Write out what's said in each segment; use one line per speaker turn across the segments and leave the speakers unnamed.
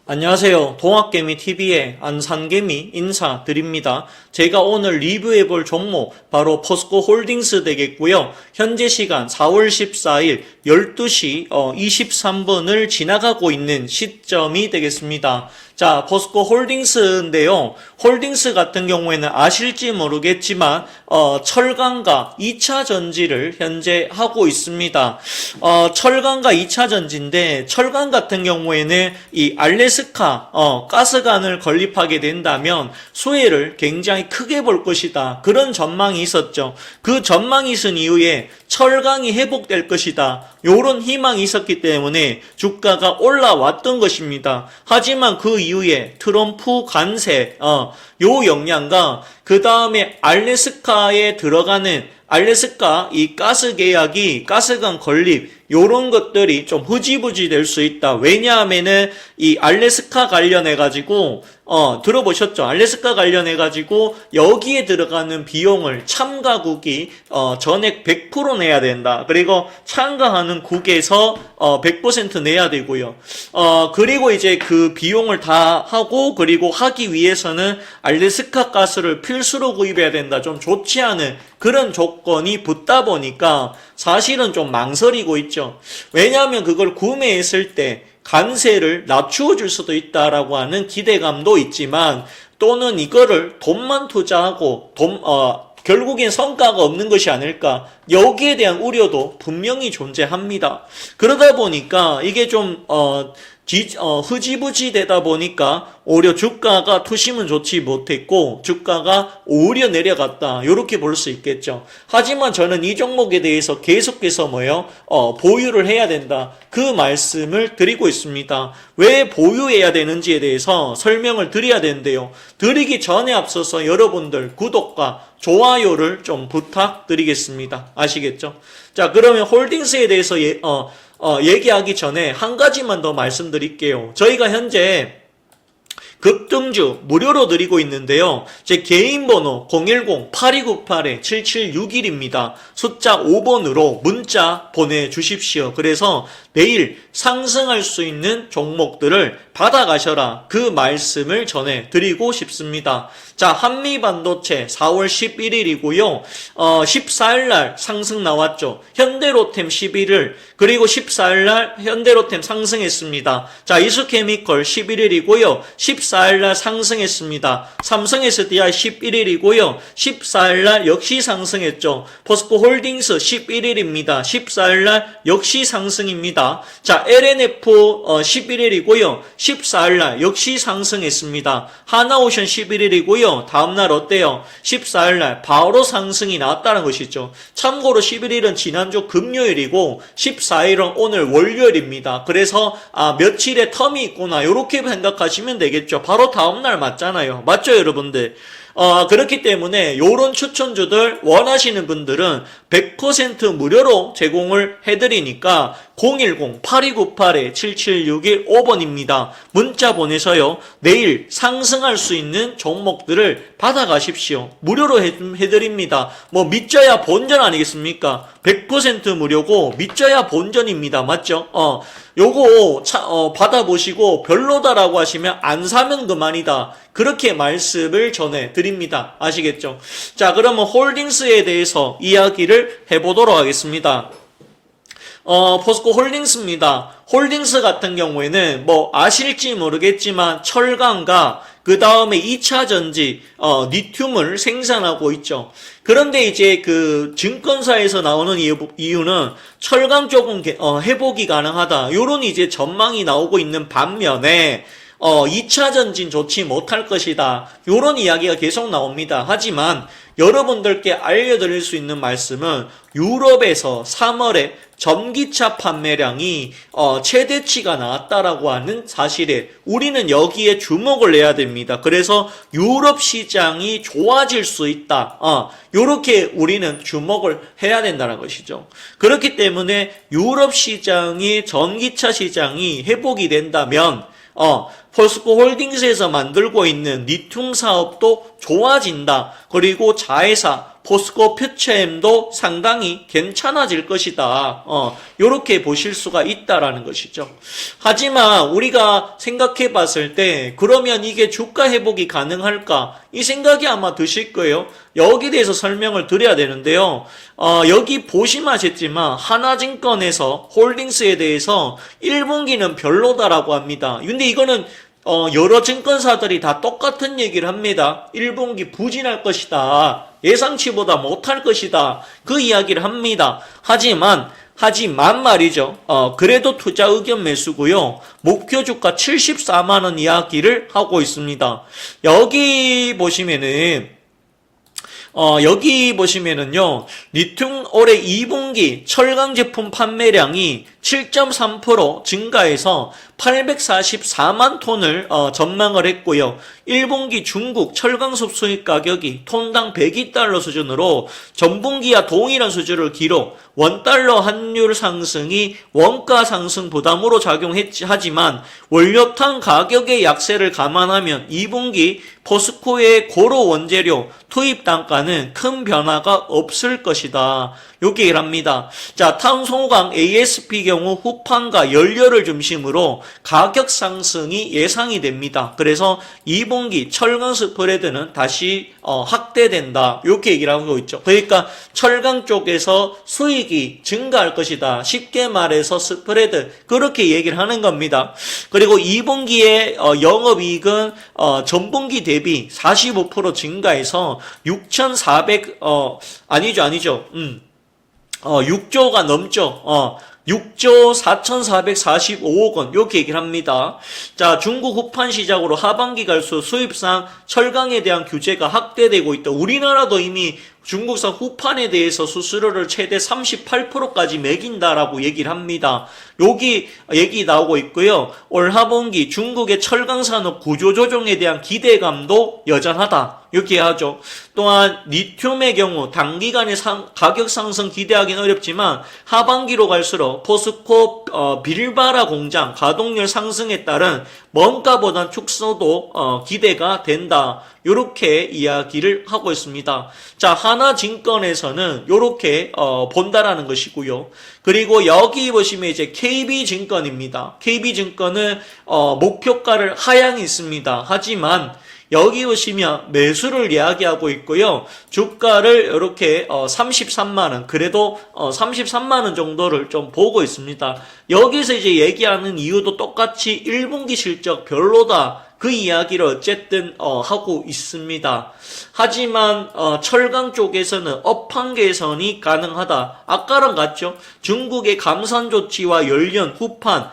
안녕하세요. 동학개미TV의 안산개미 인사드립니다. 제가 오늘 리뷰해볼 종목 바로 포스코 홀딩스 되겠고요. 현재 시간 4월 14일 12시 23분을 지나가고 있는 시점이 되겠습니다. 자, 포스코 홀딩스인데요. 홀딩스 같은 경우에는 아실지 모르겠지만 철강과 2차 전지를 현재 하고 있습니다. 철강과 2차 전지인데 철강 같은 경우에는 이 알래스카 가스관을 건립하게 된다면 수혜를 굉장히 크게 볼 것이다. 그런 전망이 있었죠. 그 전망이 있은 이후에 철강이 회복될 것이다. 요런 희망이 있었기 때문에 주가가 올라왔던 것입니다. 하지만 그 이후에 트럼프 관세 요 영향과 그 다음에 알래스카에 들어가는 알래스카 이 가스 계약이 가스관 건립 요런 것들이 좀 흐지부지 될 수 있다. 왜냐하면은 이 알래스카 관련해 가지고 들어보셨죠? 알래스카 관련해 가지고 여기에 들어가는 비용을 참가국이 전액 100% 내야 된다. 그리고 참가하는 국에서 100% 내야 되고요. 그리고 이제 그 비용을 다 하고 그리고 하기 위해서는 알래스카 가스를 필수로 구입해야 된다. 좀 좋지 않은 그런 조건이 붙다 보니까 사실은 좀 망설이고 있죠. 왜냐하면 그걸 구매했을 때 관세를 낮추어 줄 수도 있다라고 하는 기대감도 있지만 또는 이거를 돈만 투자하고 결국엔 성과가 없는 것이 아닐까. 여기에 대한 우려도 분명히 존재합니다. 그러다 보니까 이게 좀 흐지부지 되다 보니까 오히려 주가가 투심은 좋지 못했고 주가가 오히려 내려갔다. 이렇게 볼 수 있겠죠. 하지만 저는 이 종목에 대해서 계속해서 보유를 해야 된다. 그 말씀을 드리고 있습니다. 왜 보유해야 되는지에 대해서 설명을 드려야 되는데요. 드리기 전에 앞서서 여러분들 구독과 좋아요를 좀 부탁드리겠습니다. 아시겠죠? 자, 그러면 홀딩스에 대해서 얘기하기 전에 한 가지만 더 말씀드릴게요. 저희가 현재 급등주 무료로 드리고 있는데요. 제 개인 번호 010-8298-7761입니다. 숫자 5번으로 문자 보내주십시오. 그래서 내일 상승할 수 있는 종목들을 받아가셔라. 그 말씀을 전해드리고 싶습니다. 자, 한미반도체 4월 11일이고요. 14일날 상승 나왔죠. 현대로템 11일 그리고 14일날 현대로템 상승했습니다. 자, 이수케미컬 11일이고요. 14일날 상승했습니다. 삼성SDI 11일이고요. 14일날 역시 상승했죠. 포스코 홀딩스 11일입니다. 14일날 역시 상승입니다. 자, LNF 11일이고요. 14일날 역시 상승했습니다. 하나오션 11일이고요. 다음날 어때요? 14일날 바로 상승이 나왔다는 것이죠. 참고로 11일은 지난주 금요일이고 14일은 오늘 월요일입니다. 그래서 며칠의 텀이 있구나 이렇게 생각하시면 되겠죠. 바로 다음날 맞잖아요. 맞죠, 여러분들? 그렇기 때문에 요런 추천주들 원하시는 분들은 100% 무료로 제공을 해드리니까 010-8298-7761 5번입니다. 문자 보내서요. 내일 상승할 수 있는 종목들을 받아가십시오. 무료로 해드립니다. 믿져야 본전 아니겠습니까? 100% 무료고 믿져야 본전입니다. 맞죠? 요거 받아보시고 별로다라고 하시면 안 사면 그만이다. 그렇게 말씀을 전해드립니다. 아시겠죠? 자, 그러면 홀딩스에 대해서 이야기를 해보도록 하겠습니다. 포스코 홀딩스입니다. 홀딩스 같은 경우에는 아실지 모르겠지만 철강과 그 다음에 2차 전지, 리튬을 생산하고 있죠. 그런데 이제 그 증권사에서 나오는 이유는 철강 쪽은 회복이 가능하다. 요런 이제 전망이 나오고 있는 반면에 2차 전진 좋지 못할 것이다. 요런 이야기가 계속 나옵니다. 하지만 여러분들께 알려드릴 수 있는 말씀은 유럽에서 3월에 전기차 판매량이 최대치가 나왔다라고 하는 사실에 우리는 여기에 주목을 해야 됩니다. 그래서 유럽 시장이 좋아질 수 있다. 요렇게 우리는 주목을 해야 된다는 것이죠. 그렇기 때문에 유럽 시장이 전기차 시장이 회복이 된다면 포스코 홀딩스에서 만들고 있는 리튬 사업도 좋아진다. 그리고 자회사 포스코 퓨처엠도 상당히 괜찮아질 것이다. 요렇게 보실 수가 있다라는 것이죠. 하지만 우리가 생각해 봤을 때 그러면 이게 주가 회복이 가능할까? 이 생각이 아마 드실 거예요. 여기에 대해서 설명을 드려야 되는데요. 여기 보시면 아셨지만 하나증권에서 홀딩스에 대해서 1분기는 별로다라고 합니다. 근데 이거는 여러 증권사들이 다 똑같은 얘기를 합니다. 1분기 부진할 것이다. 예상치보다 못할 것이다. 그 이야기를 합니다. 하지만 말이죠. 그래도 투자 의견 매수고요. 목표 주가 74만원 이야기를 하고 있습니다. 여기 보시면은요, 리튬 올해 2분기 철강 제품 판매량이 7.3% 증가해서 844만 톤을 전망을 했고요. 1분기 중국 철강섭 수입 가격이 톤당 102달러 수준으로 전분기와 동일한 수준을 기록, 원달러 환율 상승이 원가 상승 부담으로 작용하지만 원료탄 가격의 약세를 감안하면 2분기 포스코의 고로 원재료 투입 단가는 큰 변화가 없을 것이다. 이렇게 얘기를 합니다. 자, 탄소광 ASP 경우 후판과 연료를 중심으로 가격 상승이 예상이 됩니다. 그래서 2분기 철강 스프레드는 다시 확대된다. 이렇게 얘기를 하고 있죠. 그러니까 철강 쪽에서 수익이 증가할 것이다. 쉽게 말해서 스프레드 그렇게 얘기를 하는 겁니다. 그리고 2분기에 영업이익은 전분기 대비 45% 증가해서 6조가 넘죠. 6조 4,445억 원 이렇게 얘기를 합니다. 자, 중국 후판 시작으로 하반기 갈수록 수입상 철강에 대한 규제가 확대되고 있다. 우리나라도 이미 중국산 후판에 대해서 수수료를 최대 38%까지 매긴다라고 얘기를 합니다. 여기 얘기 나오고 있고요. 올 하반기 중국의 철강 산업 구조 조정에 대한 기대감도 여전하다. 이렇게 하죠. 또한 리튬의 경우 단기간에 가격 상승 기대하기는 어렵지만 하반기로 갈수록 포스코 빌바라 공장 가동률 상승에 따른 원가보단 축소도 기대가 된다. 이렇게 이야기를 하고 있습니다. 자, 하나증권에서는 이렇게 본다라는 것이고요. 그리고 여기 보시면 이제 KB증권입니다. KB증권은 목표가를 하향이 있습니다. 하지만 여기 보시면 매수를 이야기하고 있고요. 주가를 이렇게 33만원, 그래도 33만원 정도를 좀 보고 있습니다. 여기서 이제 얘기하는 이유도 똑같이 1분기 실적 별로다. 그 이야기를 어쨌든 하고 있습니다. 하지만 철강 쪽에서는 업황 개선이 가능하다. 아까랑 같죠? 중국의 감산 조치와 연련 후판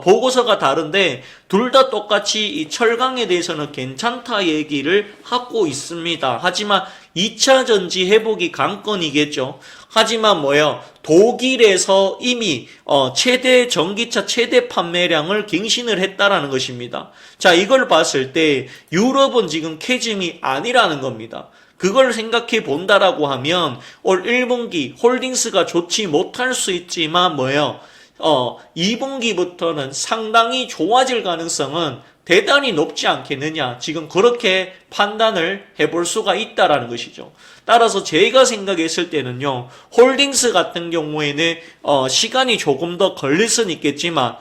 보고서가 다른데 둘 다 똑같이 이 철강에 대해서는 괜찮다 얘기를 하고 있습니다. 하지만 2차 전지 회복이 관건이겠죠. 하지만 독일에서 이미 전기차 최대 판매량을 갱신을 했다라는 것입니다. 자, 이걸 봤을 때 유럽은 지금 캐즘이 아니라는 겁니다. 그걸 생각해 본다라고 하면 올 1분기 홀딩스가 좋지 못할 수 있지만 2분기부터는 상당히 좋아질 가능성은 대단히 높지 않겠느냐. 지금 그렇게 판단을 해볼 수가 있다라는 것이죠. 따라서 제가 생각했을 때는요, 홀딩스 같은 경우에는 시간이 조금 더 걸릴 수는 있겠지만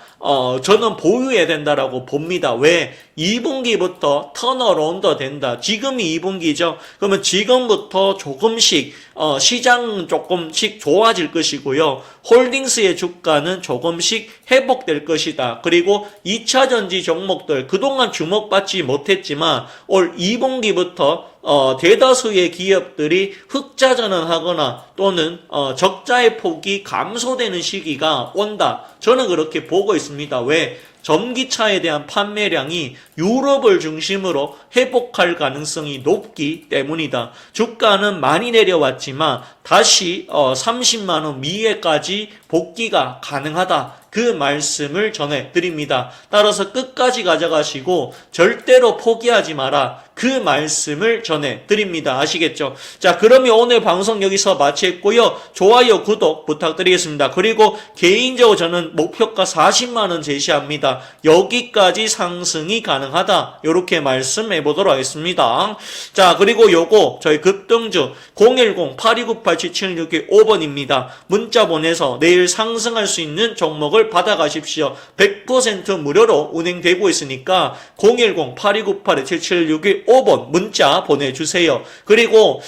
저는 보유해야 된다라고 봅니다. 왜? 2분기부터 턴어라운드 된다. 지금이 2분기죠. 그러면 지금부터 조금씩 시장 조금씩 좋아질 것이고요. 홀딩스의 주가는 조금씩 회복될 것이다. 그리고 2차 전지 종목들 그동안 주목받지 못했지만 올 2분기부터 대다수의 기업들이 흑자 전환하거나 또는 적자의 폭이 감소되는 시기가 온다. 저는 그렇게 보고 있습니다. 왜? 전기차에 대한 판매량이 유럽을 중심으로 회복할 가능성이 높기 때문이다. 주가는 많이 내려왔지만 다시 30만원 미에까지 복귀가 가능하다. 그 말씀을 전해드립니다. 따라서 끝까지 가져가시고 절대로 포기하지 마라. 그 말씀을 전해드립니다. 전해드립니다. 아시겠죠? 자, 그러면 오늘 방송 여기서 마치겠고요. 좋아요, 구독 부탁드리겠습니다. 그리고 개인적으로 저는 목표가 40만원 제시합니다. 여기까지 상승이 가능하다. 이렇게 말씀해 보도록 하겠습니다. 자, 그리고 요거 저희 급등주 010-8298-7761-5번입니다. 문자 보내서 내일 상승할 수 있는 종목을 받아가십시오. 100% 무료로 운행되고 있으니까 010-8298-7761-5번 문자 보내주세요. 그리고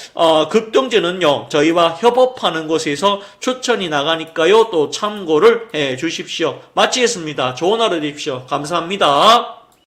급등주는요, 저희와 협업하는 곳에서 추천이 나가니까요, 또 참고를 해 주십시오. 마치겠습니다. 좋은 하루 되십시오. 감사합니다.